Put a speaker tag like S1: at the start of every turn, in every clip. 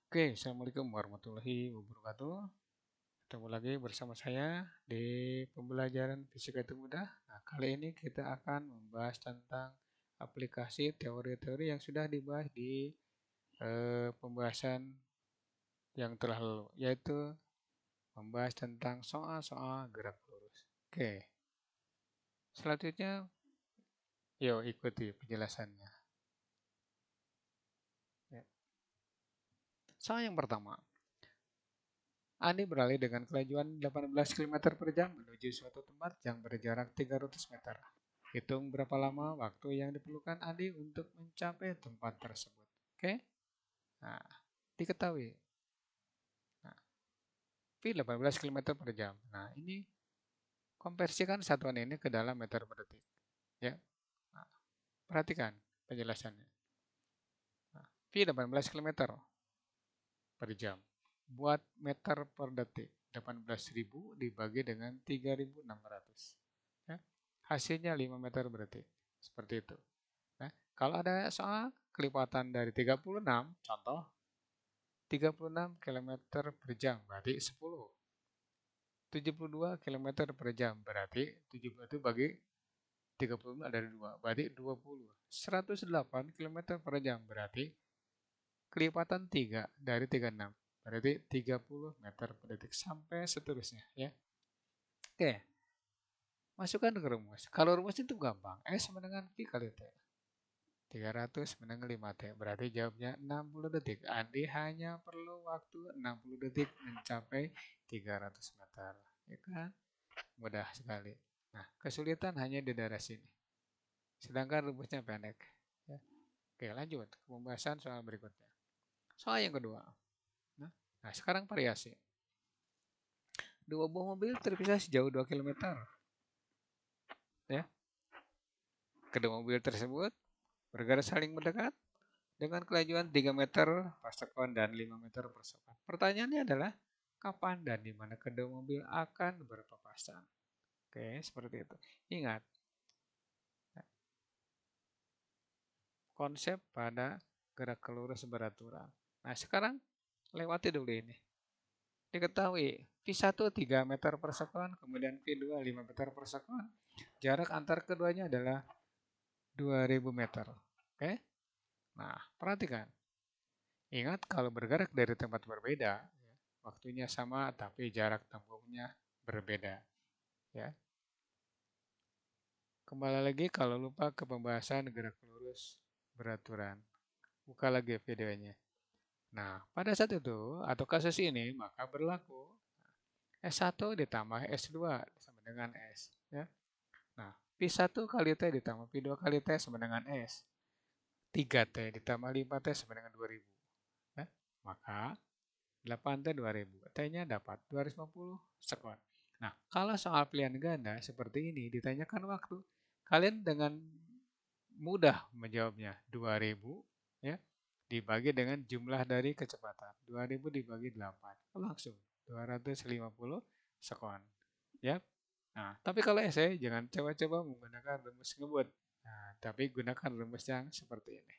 S1: Oke, Assalamualaikum warahmatullahi wabarakatuh. Ketemu lagi bersama saya di pembelajaran fisika itu mudah. Nah, kali ini kita akan membahas tentang aplikasi teori-teori yang sudah dibahas di pembahasan yang telah lalu, yaitu membahas tentang soal-soal gerak lurus. Oke, selanjutnya yuk ikuti penjelasannya. Ya. Soal yang pertama, Andi beralih dengan kelajuan 18 km per jam menuju suatu tempat yang berjarak 300 meter. Hitung berapa lama waktu yang diperlukan Andi untuk mencapai tempat tersebut. Oke? Nah, diketahui. Nah, V 18 km per jam. Nah, ini konversikan satuan ini ke dalam meter per detik. Ya. Nah, perhatikan penjelasannya. Nah, V 18 km per jam. Buat meter per detik. 18.000 dibagi dengan 3.600. Ya. Hasilnya 5 meter per detik. Seperti itu. Nah, kalau ada soal kelipatan dari 36, contoh 36 km per jam berarti 10. 72 km per jam berarti 70 itu bagi 30 ada 2, berarti 20. 108 km per jam berarti kelipatan 3 dari 36, berarti 30 meter per detik sampai seterusnya ya. Oke, masukkan ke rumus. Kalau rumus itu gampang, S sama dengan V kali T. 300 menang 5T, berarti jawabnya 60 detik. Andi hanya perlu waktu 60 detik mencapai 300 meter. Ya kan? Mudah sekali. Nah, kesulitan hanya di daerah sini. Sedangkan rumusnya pendek. Ya. Oke, lanjut ke pembahasan soal berikutnya. Soal yang kedua. Nah, sekarang variasi. Dua buah mobil terpisah sejauh 2 km. Ya. Kedua mobil tersebut bergerak saling mendekat dengan kelajuan 3 meter per sekon dan 5 meter per sekon. Pertanyaannya adalah kapan dan di mana kedua mobil akan berpapasan. Oke, seperti itu. Ingat, konsep pada gerak lurus beraturan. Nah, sekarang lewati dulu ini. Diketahui V1 3 meter per sekon, kemudian V2 5 meter per sekon. Jarak antar keduanya adalah 2000 meter. Oke? Nah, perhatikan. Ingat kalau bergerak dari tempat berbeda, waktunya sama tapi jarak tempuhnya berbeda. Ya. Kembali lagi kalau lupa ke pembahasan gerak lurus beraturan. Buka lagi videonya. Nah, pada saat itu atau kasus ini maka berlaku S1 ditambah S2 sama dengan S. Ya. Nah, P1 kali T ditambah P2 kali T sama dengan S. 3T ditambah 5T sama dengan 2000. Ya. Maka 8T 2000. T-nya dapat 250 sekon. Nah, kalau soal pilihan ganda seperti ini ditanyakan waktu, kalian dengan mudah menjawabnya 2000 ya dibagi dengan jumlah dari kecepatan. 2000 dibagi 8. Langsung 250 sekon. Ya. Nah, tapi kalau essay jangan coba-coba menggunakan rumus ngebut. Nah, tapi gunakan rumus yang seperti ini.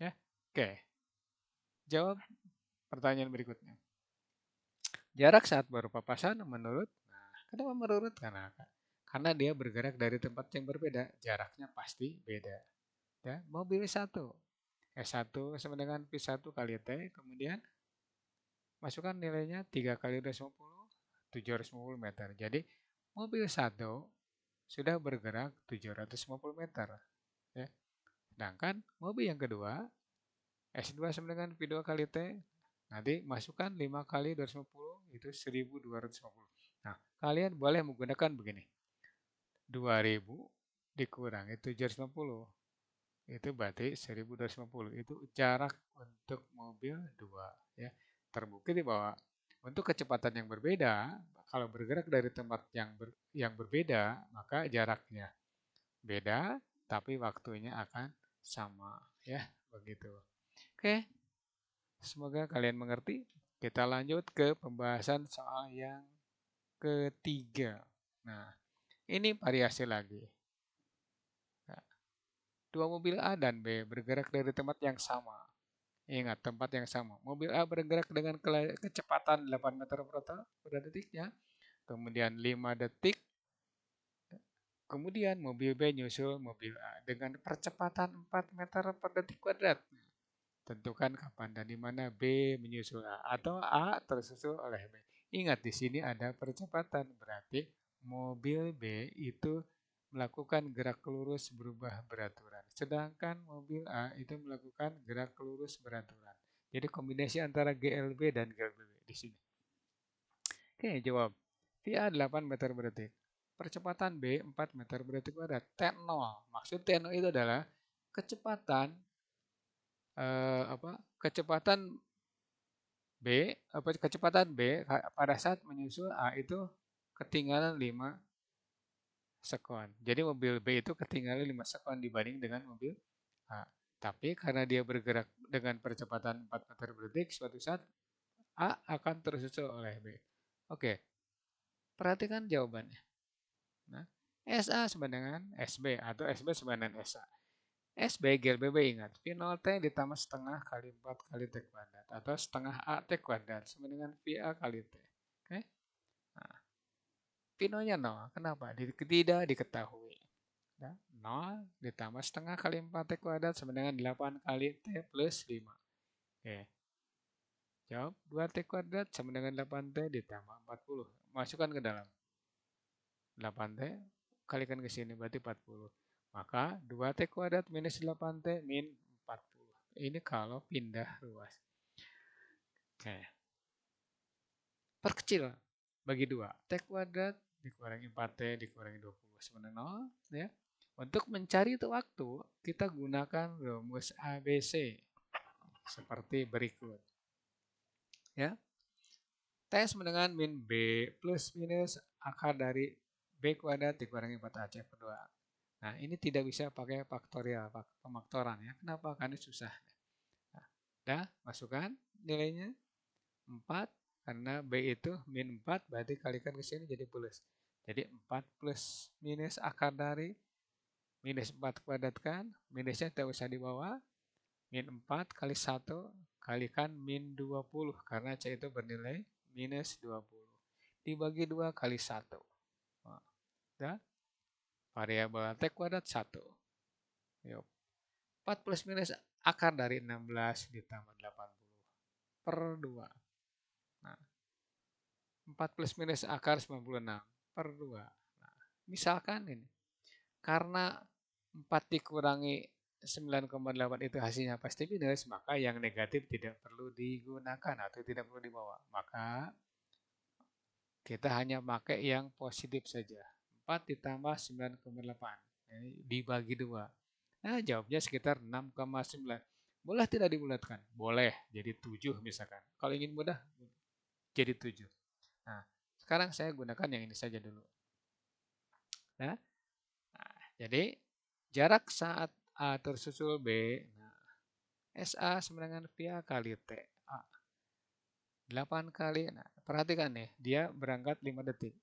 S1: Ya. Oke. Jawab pertanyaan berikutnya. Jarak saat berpapasan menurut, kenapa menurut? Karena dia bergerak dari tempat yang berbeda, jaraknya pasti beda. Ya, mobil satu, S1 sama dengan P1 kali T, kemudian masukkan nilainya 3 kali 250, 750 meter. Jadi mobil satu sudah bergerak 750 meter. Ya. Sedangkan mobil yang kedua, S2 sama dengan P2 kali T, nanti masukkan 5 kali 250 itu 1250. Nah, kalian boleh menggunakan begini. 2000 dikurangi 750. Itu berarti 1250. Itu jarak untuk mobil 2 ya. Terbukti bahwa untuk kecepatan yang berbeda, kalau bergerak dari tempat yang berbeda, maka jaraknya beda tapi waktunya akan sama ya, begitu. Oke, semoga kalian mengerti. Kita lanjut ke pembahasan soal yang ketiga. Nah, ini variasi lagi. Nah, dua mobil A dan B bergerak dari tempat yang sama. Ingat tempat yang sama. Mobil A bergerak dengan kecepatan 8 meter per detiknya. Kemudian 5 detik. Kemudian mobil B nyusul mobil A dengan percepatan 4 meter per detik kuadrat. Tentukan kapan dan di mana B menyusul A atau A tersusul oleh B. Ingat di sini ada percepatan, berarti mobil B itu melakukan gerak lurus berubah beraturan. Sedangkan mobil A itu melakukan gerak lurus beraturan. Jadi kombinasi antara GLB dan GLBB di sini. Oke, jawab. VA 8 meter per detik. Percepatan B 4 meter per detik kuadrat. T0. Maksud T0 itu adalah kecepatan kecepatan B pada saat menyusul A itu ketinggalan 5 sekon. Jadi mobil B itu ketinggalan 5 sekon dibanding dengan mobil A. Tapi karena dia bergerak dengan percepatan 4 meter per detik, suatu saat A akan tersusul oleh B. Oke, perhatikan jawabannya. Nah, SA sama dengan SB atau SB sama dengan SA. SB GLBB ingat, V0 T ditambah setengah kali 4 kali T kuadrat atau setengah A T kuadrat sama dengan VA kali T. Oke? Nah, V0-nya 0. Kenapa? Tidak diketahui. Ya, 0 ditambah setengah kali 4 T kuadrat sama dengan 8 kali T plus 5. Oke. Jawab 2T kuadrat sama dengan 8T ditambah 40. Masukkan ke dalam. 8T kalikan ke sini berarti 40. Maka 2T kuadrat minus 8T min 40. Ini kalau pindah ruas. Oke. Perkecil bagi 2. T kuadrat dikurangi 4T dikurangi 20 sama dengan 0. Ya. Untuk mencari itu waktu, kita gunakan rumus ABC. Seperti berikut. Ya. T sama dengan min B plus minus akar dari B kuadrat dikurangi 4AC per 2. Nah, ini tidak bisa pakai faktorial, pemaktoran ya. Kenapa? Karena susah. Nah, masukkan nilainya 4 karena B itu min 4 berarti kalikan ke sini jadi plus. Jadi 4 plus minus akar dari minus 4 kuadrat kan, minusnya tidak usah dibawa. Min 4 kali 1 kalikan min 20 karena C itu bernilai minus 20. Dibagi 2 kali 1. Nah, variabel T kuadrat 1. Yuk. 4 plus minus akar dari 16 ditambah 80 per 2. Nah, 4 plus minus akar 96 per 2. Nah, misalkan ini, karena 4 dikurangi 9,8 itu hasilnya pasti minus, maka yang negatif tidak perlu digunakan atau tidak perlu dibawa. Maka kita hanya pakai yang positif saja. 4 ditambah 9,8. Dibagi 2. Nah, jawabnya sekitar 6,9. Boleh tidak dibulatkan? Boleh, jadi 7 misalkan. Kalau ingin mudah, jadi 7. Nah, sekarang saya gunakan yang ini saja dulu. Nah, jadi jarak saat A tersusul B, nah, SA sama dengan VA kali T. A. 8 kali, nah perhatikan nih, dia berangkat 5 detik.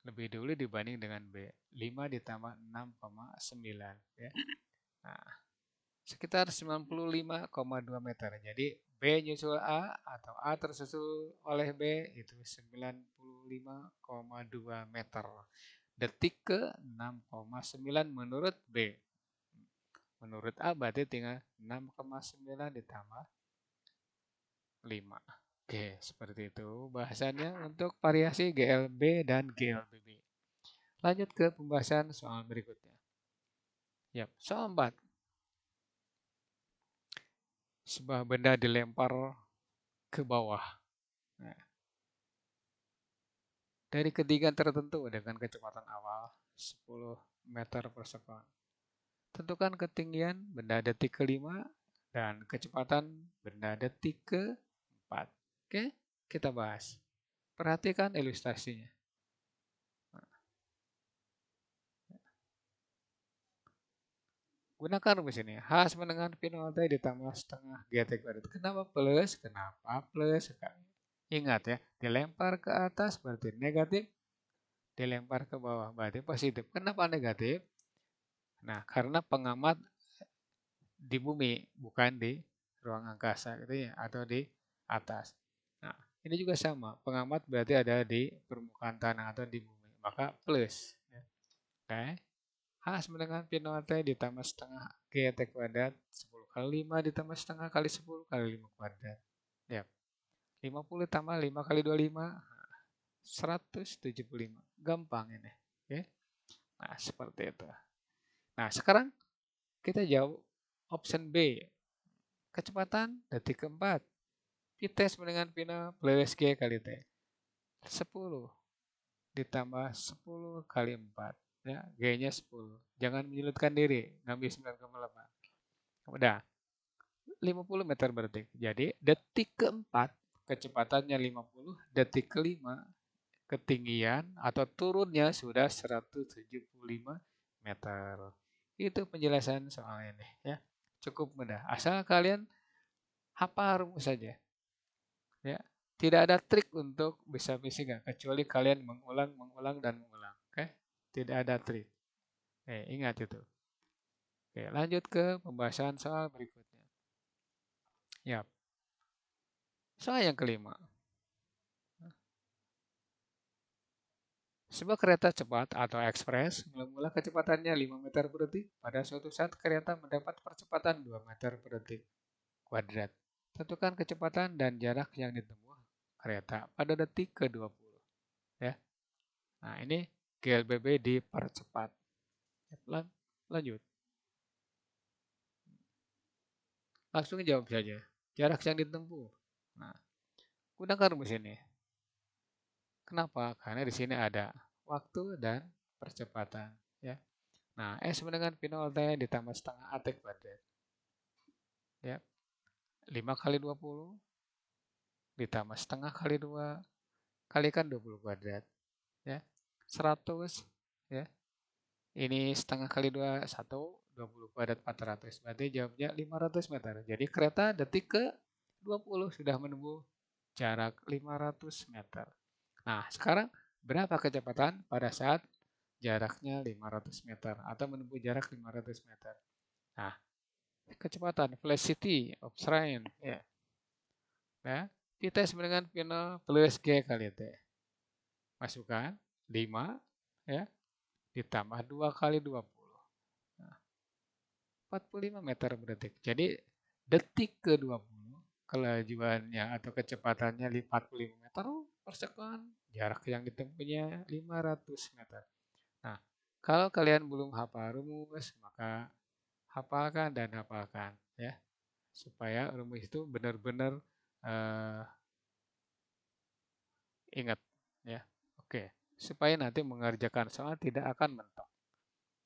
S1: Lebih dulu dibanding dengan B. 5 ditambah 6,9. Ya. Nah, sekitar 95,2 meter. Jadi B nyusul A atau A tersusul oleh B itu 95,2 meter. Detik ke 6,9 menurut B. Menurut A berarti tinggal 6,9 ditambah 5. Oke, seperti itu bahasannya untuk variasi GLB dan GLBB. Lanjut ke pembahasan soal berikutnya. Yap, soal 4. Sebuah benda dilempar ke bawah. Nah, dari ketinggian tertentu dengan kecepatan awal 10 meter per sekon. Tentukan ketinggian benda detik ke-5 dan kecepatan benda detik ke-4. Oke, kita bahas. Perhatikan ilustrasinya. Gunakan rumus ini. H sama dengan V0 T ditambah setengah GT kuadrat. Kenapa plus? Kenapa plus? Ingat ya, dilempar ke atas berarti negatif, dilempar ke bawah berarti positif. Kenapa negatif? Nah, karena pengamat di bumi, bukan di ruang angkasa gitu ya, atau di atas. Nah, ini juga sama. Pengamat berarti ada di permukaan tanah atau di bumi. Maka plus. Ya. Oke. H sama dengan pi 0 T ditambah setengah GT kuadrat 10 kali 5 ditambah setengah kali 10 kali 5 kuadrat. Ya. 50 tambah 5 kali 25 175. Gampang ini. Oke. Nah, seperti itu. Nah, sekarang kita jawab option B. Kecepatan detik keempat. Pt sama dengan pi 0 plus G kali T. 10 ditambah 10 kali 4. Ya, G-nya 10. Jangan menyulitkan diri, ngambil 9,8. Udah, 50 meter per detik. Jadi, detik keempat, kecepatannya 50, detik kelima, ketinggian atau turunnya sudah 175 meter. Itu penjelasan soal ini ya. Cukup mudah. Asal kalian hafal rumus saja. Ya. Tidak ada trik untuk bisa fisika kecuali kalian mengulang, mengulang dan mengulang. Oke? Tidak ada trik. Ingat itu. Oke, lanjut ke pembahasan soal berikutnya. Ya, soal yang kelima. Sebuah kereta cepat atau ekspres mula-mula kecepatannya 5 meter per detik. Pada suatu saat kereta mendapat percepatan 2 meter per detik kuadrat. Tentukan kecepatan dan jarak yang ditempuh kereta pada detik ke-20. Ya. Nah, ini GLBB dipercepat. Lanjut. Langsung jawab saja. Jarak yang ditempuh. Nah, gunakan rumus ini. Kenapa? Karena di sini ada waktu dan percepatan. Ya. Nah, S sama dengan pi 0 T ditambah setengah AT kuadrat. Ya. 5 kali 20 ditambah setengah kali 2 kalikan 20 kuadrat. Ya. 100. Ya. Ini setengah kali 2, 1. 20 kuadrat 400. Berarti jawabnya 500 meter. Jadi kereta detik ke 20 sudah menempuh jarak 500 meter. Nah, sekarang berapa kecepatan pada saat jaraknya 500 meter atau menempuh jarak 500 meter? Nah, kecepatan velocity of train ya. Nah, kita sama dengan P 0 plus G kali T. Masukkan 5 ya ditambah 2 kali 20. Nah, 45 meter per detik. Jadi detik ke-20 kelajuannya atau kecepatannya 45 meter per sekon. Jarak yang ditempuhnya 500 meter. Nah, kalau kalian belum hafal rumus, maka hafalkan dan hafalkan ya. Supaya rumus itu benar-benar uh, ingat ya. Oke, supaya nanti mengerjakan soal tidak akan mentok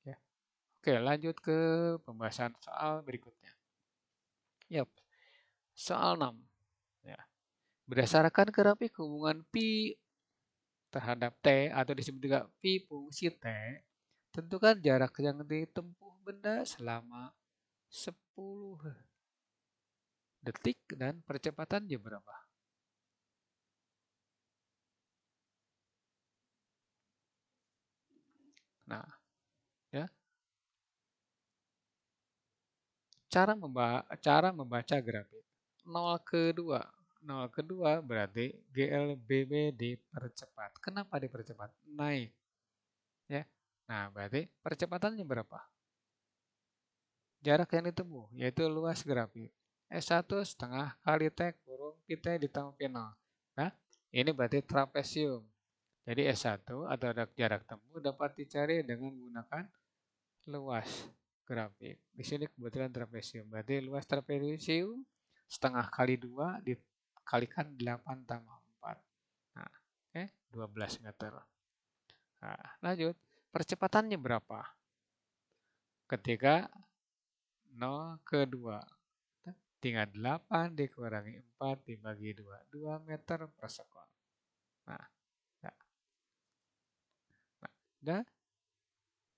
S1: ya. Oke, lanjut ke pembahasan soal berikutnya. Yap, soal 6 ya. Berdasarkan grafik hubungan pi terhadap t atau disebut juga pi fungsi t, tentukan jarak yang ditempuh benda selama 10 detik dan percepatannya berapa? Nah, ya, cara membaca grafik. 0 ke 2. 0 ke 2 berarti GLBB dipercepat. Kenapa dipercepat? Naik. Ya. Nah, berarti percepatannya berapa? Jarak yang ditempuh, yaitu luas grafik. S1 setengah kali T kurung pi T ditambah pi 0. Nah, ini berarti trapesium. Jadi S1 atau jarak tempuh dapat dicari dengan menggunakan luas grafik. Di sini kebetulan trapesium. Berarti luas trapesium setengah kali 2 dikalikan 8 tambah 4. Nah, 12 meter. Nah, lanjut. Percepatannya berapa? Ketika 0 ke 2. Tinggal 8 dikurangi 4 dibagi 2. 2 meter per sekon. Nah, ya. Nah,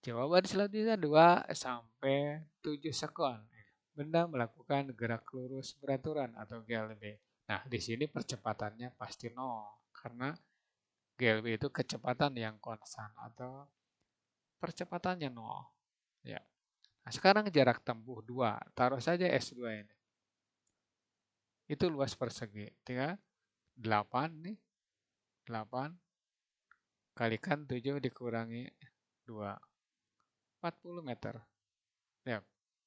S1: jawaban selanjutnya 2 sampai 7 sekon. Benda melakukan gerak lurus beraturan atau GLB. Nah, di sini percepatannya pasti 0 karena GLB itu kecepatan yang konstan atau percepatannya 0. Ya. Nah, sekarang jarak tempuh 2. Taruh saja S2 ini. Itu luas persegi. Tinggal 8 nih. 8 kalikan 7 dikurangi 2. 40 meter. Ya,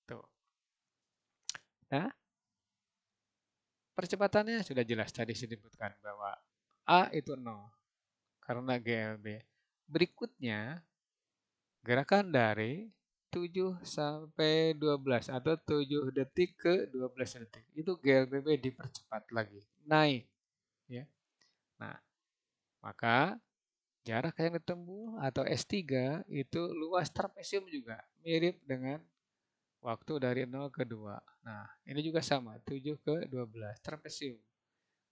S1: tuh. Nah, percepatannya sudah jelas tadi disebutkan bahwa A itu 0 karena GLB. Berikutnya, gerakan dari 7 sampai 12 atau 7 detik ke 12 detik. Itu GLBB dipercepat lagi, naik. Ya. Nah, maka jarak yang ditempuh atau S3 itu luas trapesium juga mirip dengan waktu dari 0 ke 2. Nah, ini juga sama, 7 ke 12 trapesium.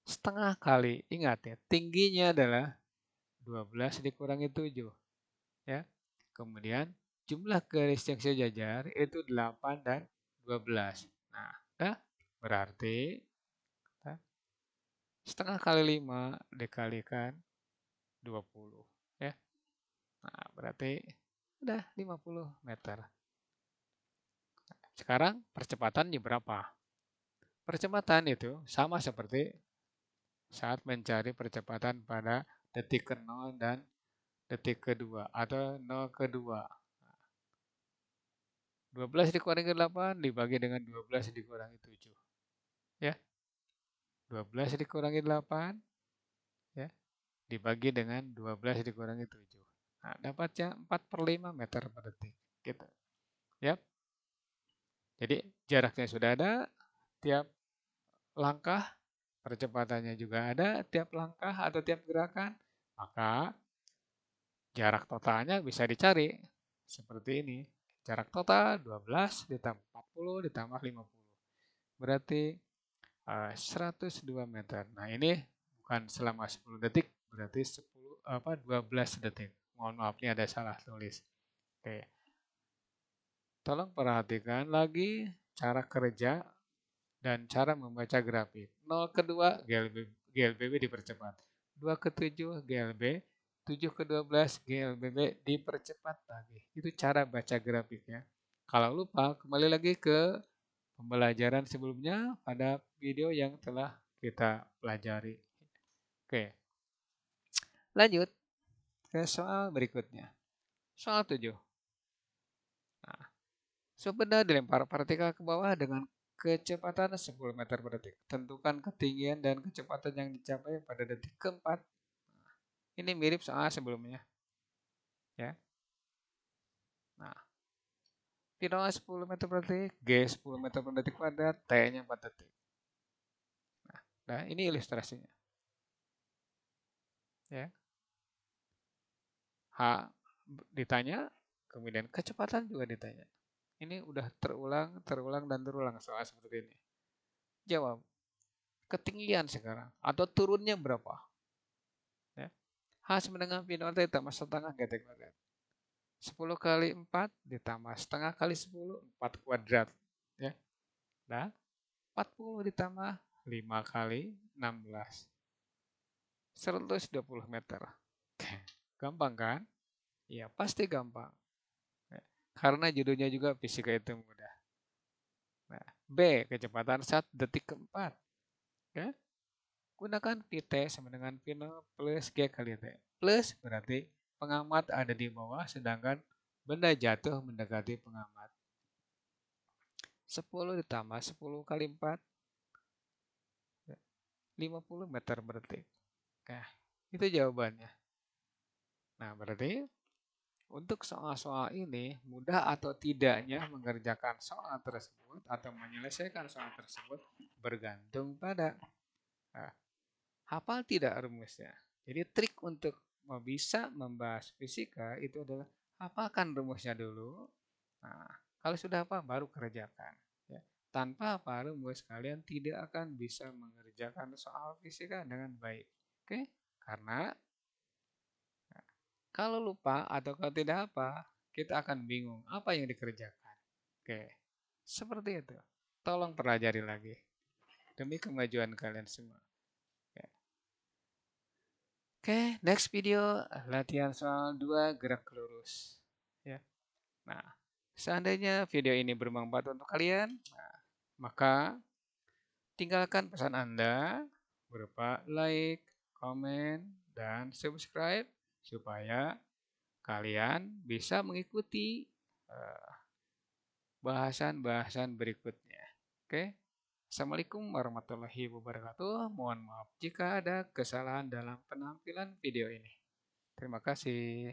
S1: Setengah kali, ingat ya, tingginya adalah 12 dikurangi 7. Ya. Kemudian jumlah garis yang sejajar itu 8 dan 12. Nah, berarti setengah kali 5 dikalikan 20. Ya. Nah, berarti udah 50 meter. Sekarang percepatannya berapa? Percepatan itu sama seperti saat mencari percepatan pada detik ke-0 dan detik kedua atau 0 kedua. 12 dikurangi 8 dibagi dengan 12 dikurangi 7. Ya, 12 dikurangi 8 ya, dibagi dengan 12 dikurangi 7. Nah, dapatnya 4/5 meter per detik. Gitu. Ya. Jadi jaraknya sudah ada, tiap langkah percepatannya juga ada, tiap langkah atau tiap gerakan. Maka jarak totalnya bisa dicari seperti ini. Jarak total 12 ditambah 40 ditambah 50. Berarti 102 meter. Nah, ini bukan selama 10 detik, berarti 12 detik. Mohon maaf, ini ada salah tulis. Oke. Tolong perhatikan lagi cara kerja dan cara membaca grafik. 0 ke 2 GLBB dipercepat. 2 ke 7 GLB, 7 ke 12 GLBB dipercepat lagi. Itu cara baca grafiknya. Kalau lupa, kembali lagi ke pembelajaran sebelumnya pada video yang telah kita pelajari. Oke, lanjut ke soal berikutnya. Soal 7. Nah, benda dilempar partikel ke bawah dengan kecepatan 10 meter per detik. Tentukan ketinggian dan kecepatan yang dicapai pada detik keempat. Ini mirip soal sebelumnya. Ya. Nah, P0 10 meter per detik, G 10 meter per detik kuadrat, T-nya 4 detik. Nah, ini ilustrasinya. Ya. H ditanya, kemudian kecepatan juga ditanya. Ini udah terulang, terulang, dan terulang soal seperti ini. Jawab. Ketinggian sekarang. Atau turunnya berapa? Ya. H sama dengan P0 ditambah setengah GT kuadrat. 10 kali 4 ditambah setengah kali 10, 4 kuadrat. Ya. Nah, 40 ditambah 5 kali 16. 120 meter. Gampang kan? Iya, pasti gampang. Ya. Karena judulnya juga fisika itu mudah. Nah, B, kecepatan saat detik keempat. Ya. Gunakan PT sama dengan P0 plus G kali T. Plus berarti pengamat ada di bawah, sedangkan benda jatuh mendekati pengamat. 10 ditambah 10 kali 4, 50 meter per detik. Nah, itu jawabannya. Nah, berarti untuk soal-soal ini, mudah atau tidaknya mengerjakan soal tersebut atau menyelesaikan soal tersebut bergantung pada hafal tidak rumusnya. Jadi trik untuk bisa membahas fisika itu adalah hafalkan rumusnya dulu. Nah, kalau sudah hafal baru kerjakan. Ya. Tanpa hafal rumus kalian tidak akan bisa mengerjakan soal fisika dengan baik. Oke? Karena kalau lupa atau kalau tidak apa, kita akan bingung apa yang dikerjakan. Oke, seperti itu. Tolong pelajari lagi demi kemajuan kalian semua. Oke, next video latihan soal 2 gerak lurus. Ya. Nah, Seandainya video ini bermanfaat untuk kalian, maka tinggalkan pesan Anda berupa like, komen, dan subscribe supaya kalian bisa mengikuti eh, bahasan-bahasan berikutnya. Oke? Assalamualaikum warahmatullahi wabarakatuh. Mohon maaf jika ada kesalahan dalam penampilan video ini. Terima kasih.